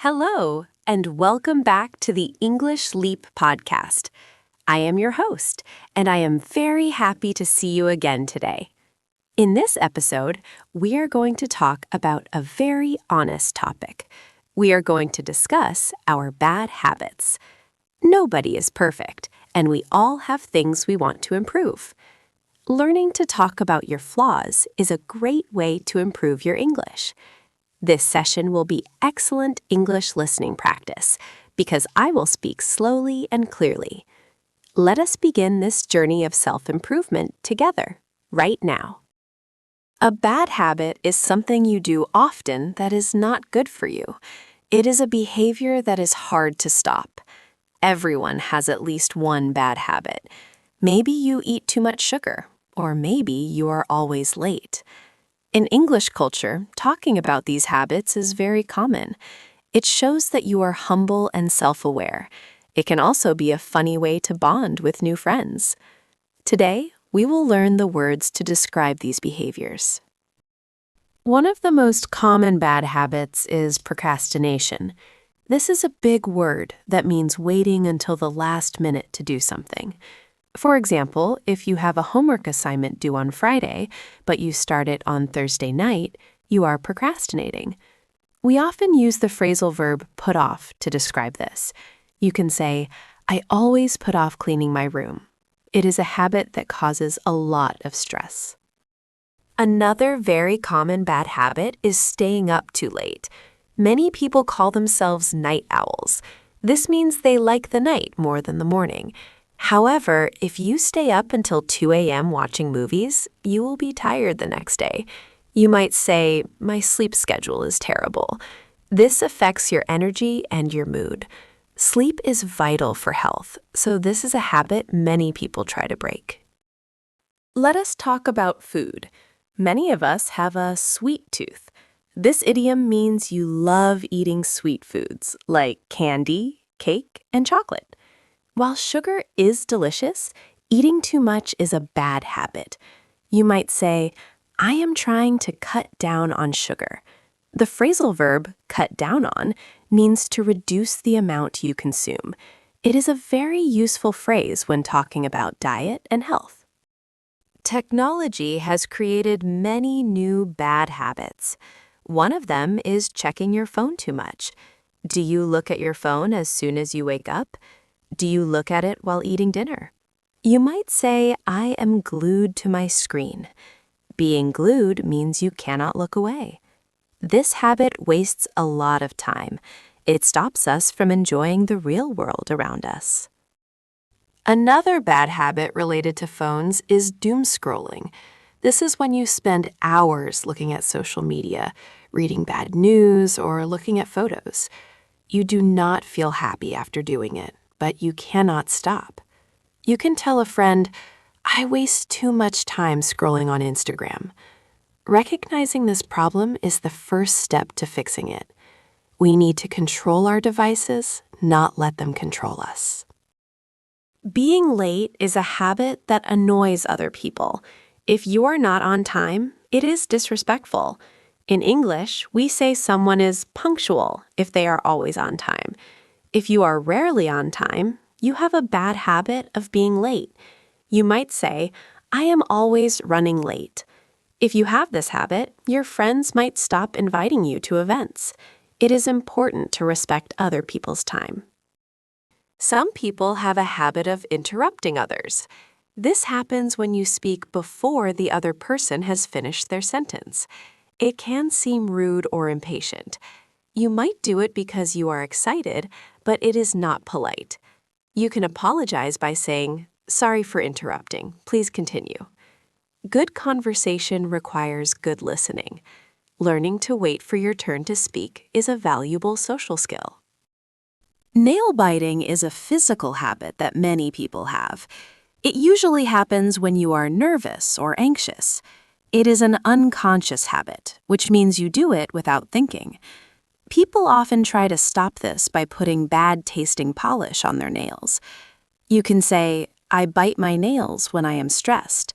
Hello, and welcome back to the English Leap podcast. I am your host, and I am very happy to see you again today. In this episode, we are going to talk about a very honest topic. We are going to discuss our bad habits. Nobody is perfect, and we all have things we want to improve. Learning to talk about your flaws is a great way to improve your English. This session will be excellent English listening practice because I will speak slowly and clearly. Let us begin this journey of self-improvement together, right now. A bad habit is something you do often that is not good for you. It is a behavior that is hard to stop. Everyone has at least one bad habit. Maybe you eat too much sugar, or maybe you are always late. In English culture, talking about these habits is very common. It shows that you are humble and self-aware. It can also be a funny way to bond with new friends. Today, we will learn the words to describe these behaviors. One of the most common bad habits is procrastination. This is a big word that means waiting until the last minute to do something. For example, if you have a homework assignment due on Friday, but you start it on Thursday night, you are procrastinating. We often use the phrasal verb put off to describe this. You can say, I always put off cleaning my room. It is a habit that causes a lot of stress. Another very common bad habit is staying up too late. Many people call themselves night owls. This means they like the night more than the morning. However, if you stay up until 2 a.m. watching movies, you will be tired the next day. You might say, my sleep schedule is terrible. This affects your energy and your mood. Sleep is vital for health, so this is a habit many people try to break. Let us talk about food. Many of us have a sweet tooth. This idiom means you love eating sweet foods like candy, cake, and chocolate. While sugar is delicious, eating too much is a bad habit. You might say, I am trying to cut down on sugar. The phrasal verb, cut down on, means to reduce the amount you consume. It is a very useful phrase when talking about diet and health. Technology has created many new bad habits. One of them is checking your phone too much. Do you look at your phone as soon as you wake up? Do you look at it while eating dinner? You might say, I am glued to my screen. Being glued means you cannot look away. This habit wastes a lot of time. It stops us from enjoying the real world around us. Another bad habit related to phones is doom scrolling. This is when you spend hours looking at social media, reading bad news, or looking at photos. You do not feel happy after doing it, but you cannot stop. You can tell a friend, I waste too much time scrolling on Instagram. Recognizing this problem is the first step to fixing it. We need to control our devices, not let them control us. Being late is a habit that annoys other people. If you are not on time, it is disrespectful. In English, we say someone is punctual if they are always on time. If you are rarely on time, you have a bad habit of being late. You might say, I am always running late. If you have this habit, your friends might stop inviting you to events. It is important to respect other people's time. Some people have a habit of interrupting others. This happens when you speak before the other person has finished their sentence. It can seem rude or impatient. You might do it because you are excited, but it is not polite. You can apologize by saying, sorry for interrupting. Please continue. Good conversation requires good listening. Learning to wait for your turn to speak is a valuable social skill. Nail biting is a physical habit that many people have. It usually happens when you are nervous or anxious. It is an unconscious habit, which means you do it without thinking. People often try to stop this by putting bad-tasting polish on their nails. You can say, I bite my nails when I am stressed.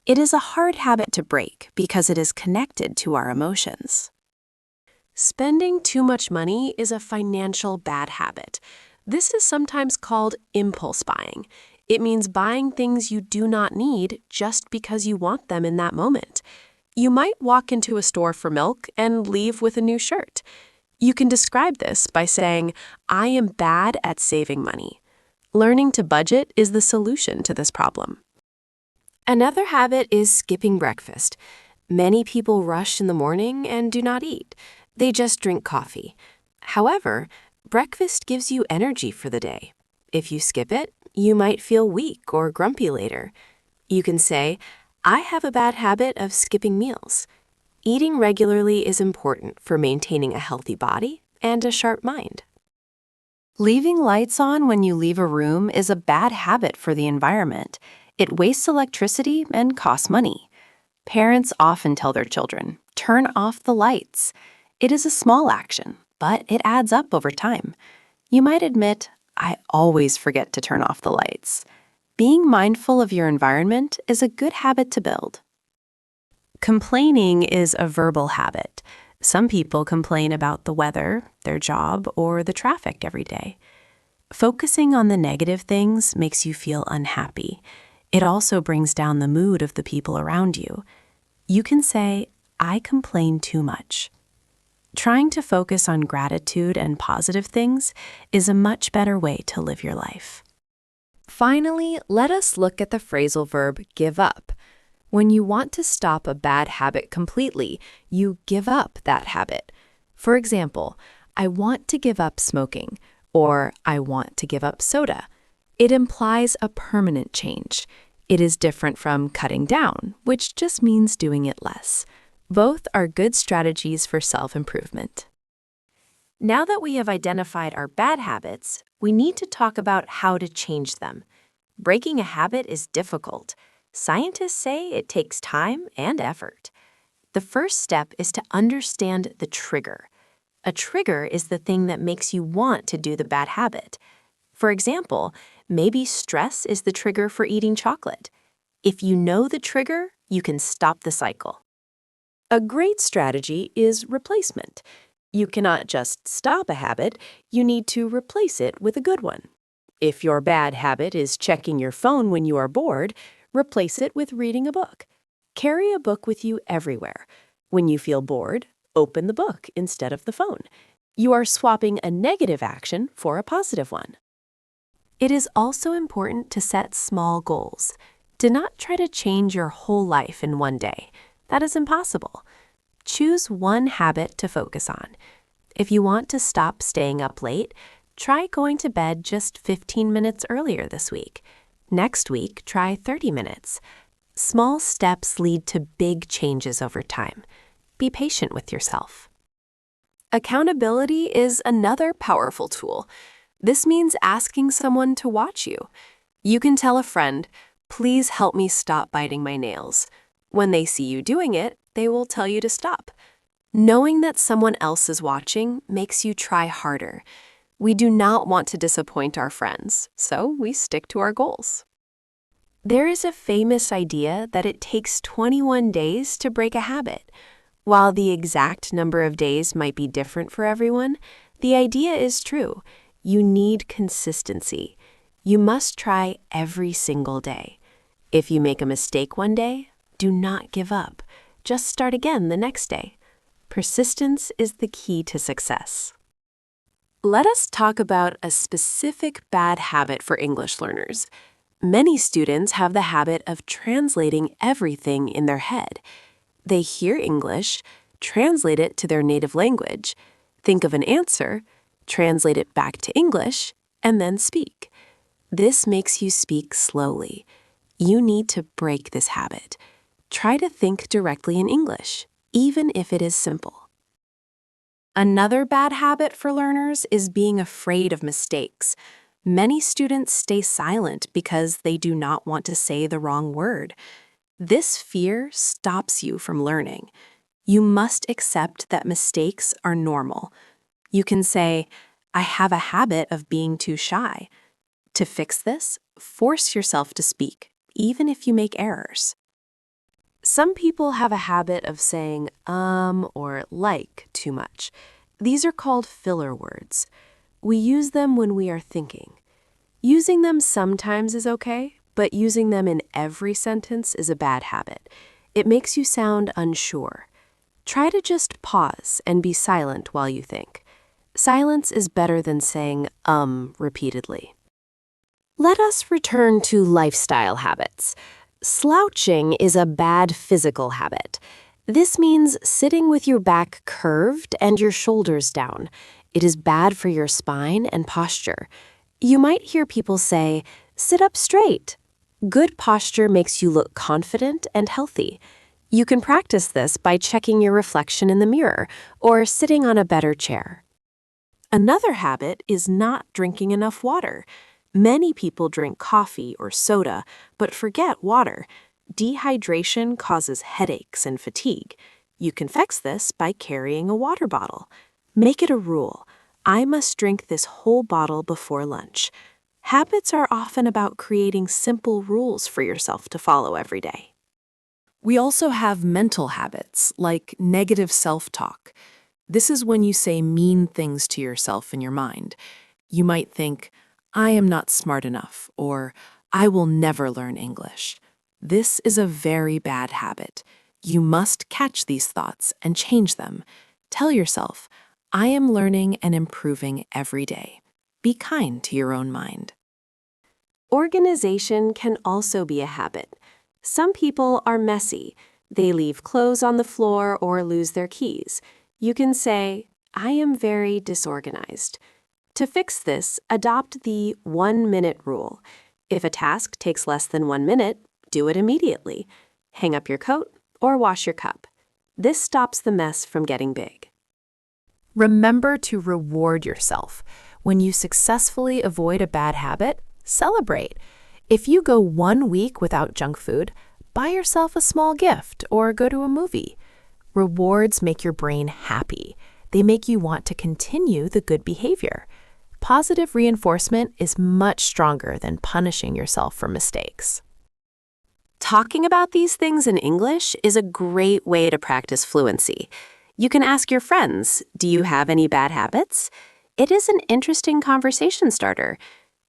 It is a hard habit to break because it is connected to our emotions. Spending too much money is a financial bad habit. This is sometimes called impulse buying. It means buying things you do not need just because you want them in that moment. You might walk into a store for milk and leave with a new shirt. You can describe this by saying, I am bad at saving money. Learning to budget is the solution to this problem. Another habit is skipping breakfast. Many people rush in the morning and do not eat. They just drink coffee. However, breakfast gives you energy for the day. If you skip it, you might feel weak or grumpy later. You can say, I have a bad habit of skipping meals. Eating regularly is important for maintaining a healthy body and a sharp mind. Leaving lights on when you leave a room is a bad habit for the environment. It wastes electricity and costs money. Parents often tell their children, turn off the lights. It is a small action, but it adds up over time. You might admit, I always forget to turn off the lights. Being mindful of your environment is a good habit to build. Complaining is a verbal habit. Some people complain about the weather, their job, or the traffic every day. Focusing on the negative things makes you feel unhappy. It also brings down the mood of the people around you. You can say, I complain too much. Trying to focus on gratitude and positive things is a much better way to live your life. Finally, let us look at the phrasal verb give up. When you want to stop a bad habit completely, you give up that habit. For example, I want to give up smoking, or I want to give up soda. It implies a permanent change. It is different from cutting down, which just means doing it less. Both are good strategies for self-improvement. Now that we have identified our bad habits, we need to talk about how to change them. Breaking a habit is difficult. Scientists say it takes time and effort. The first step is to understand the trigger. A trigger is the thing that makes you want to do the bad habit. For example, maybe stress is the trigger for eating chocolate. If you know the trigger, you can stop the cycle. A great strategy is replacement. You cannot just stop a habit, you need to replace it with a good one. If your bad habit is checking your phone when you are bored, replace it with reading a book. Carry a book with you everywhere. When you feel bored, open the book instead of the phone. You are swapping a negative action for a positive one. It is also important to set small goals. Do not try to change your whole life in one day. That is impossible. Choose one habit to focus on. If you want to stop staying up late, try going to bed just 15 minutes earlier this week. Next week, try 30 minutes. Small steps lead to big changes over time. Be patient with yourself. Accountability is another powerful tool. This means asking someone to watch you. You can tell a friend, please help me stop biting my nails. When they see you doing it, they will tell you to stop. Knowing that someone else is watching makes you try harder. We do not want to disappoint our friends, so we stick to our goals. There is a famous idea that it takes 21 days to break a habit. While the exact number of days might be different for everyone, the idea is true. You need consistency. You must try every single day. If you make a mistake one day, do not give up. Just start again the next day. Persistence is the key to success. Let us talk about a specific bad habit for English learners. Many students have the habit of translating everything in their head. They hear English, translate it to their native language, think of an answer, translate it back to English, and then speak. This makes you speak slowly. You need to break this habit. Try to think directly in English, even if it is simple. Another bad habit for learners is being afraid of mistakes. Many students stay silent because they do not want to say the wrong word. This fear stops you from learning. You must accept that mistakes are normal. You can say, I have a habit of being too shy. To fix this, force yourself to speak, even if you make errors. Some people have a habit of saying or like too much. These are called filler words. We use them when we are thinking. Using them sometimes is okay, but using them in every sentence is a bad habit. It makes you sound unsure. Try to just pause and be silent while you think. Silence is better than saying repeatedly. Let us return to lifestyle habits. Slouching is a bad physical habit. This means sitting with your back curved and your shoulders down. It is bad for your spine and posture. You might hear people say, "Sit up straight." Good posture makes you look confident and healthy. You can practice this by checking your reflection in the mirror or sitting on a better chair. Another habit is not drinking enough water. Many people drink coffee or soda, but forget water. Dehydration causes headaches and fatigue. You can fix this by carrying a water bottle. Make it a rule. I must drink this whole bottle before lunch. Habits are often about creating simple rules for yourself to follow every day. We also have mental habits, like negative self-talk. This is when you say mean things to yourself in your mind. You might think, "I am not smart enough," or "I will never learn English." This is a very bad habit. You must catch these thoughts and change them. Tell yourself, "I am learning and improving every day." Be kind to your own mind. Organization can also be a habit. Some people are messy. They leave clothes on the floor or lose their keys. You can say, "I am very disorganized." To fix this, adopt the 1-minute rule. If a task takes less than 1 minute, do it immediately. Hang up your coat or wash your cup. This stops the mess from getting big. Remember to reward yourself. When you successfully avoid a bad habit, celebrate. If you go 1 week without junk food, buy yourself a small gift or go to a movie. Rewards make your brain happy. They make you want to continue the good behavior. Positive reinforcement is much stronger than punishing yourself for mistakes. Talking about these things in English is a great way to practice fluency. You can ask your friends, "Do you have any bad habits?" It is an interesting conversation starter.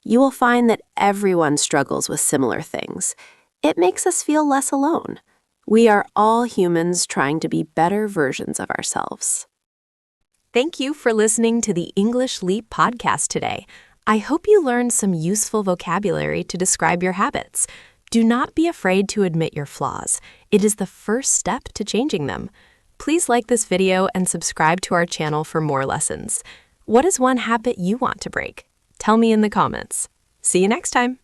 You will find that everyone struggles with similar things. It makes us feel less alone. We are all humans trying to be better versions of ourselves. Thank you for listening to the English Leap podcast today. I hope you learned some useful vocabulary to describe your habits. Do not be afraid to admit your flaws. It is the first step to changing them. Please like this video and subscribe to our channel for more lessons. What is one habit you want to break? Tell me in the comments. See you next time.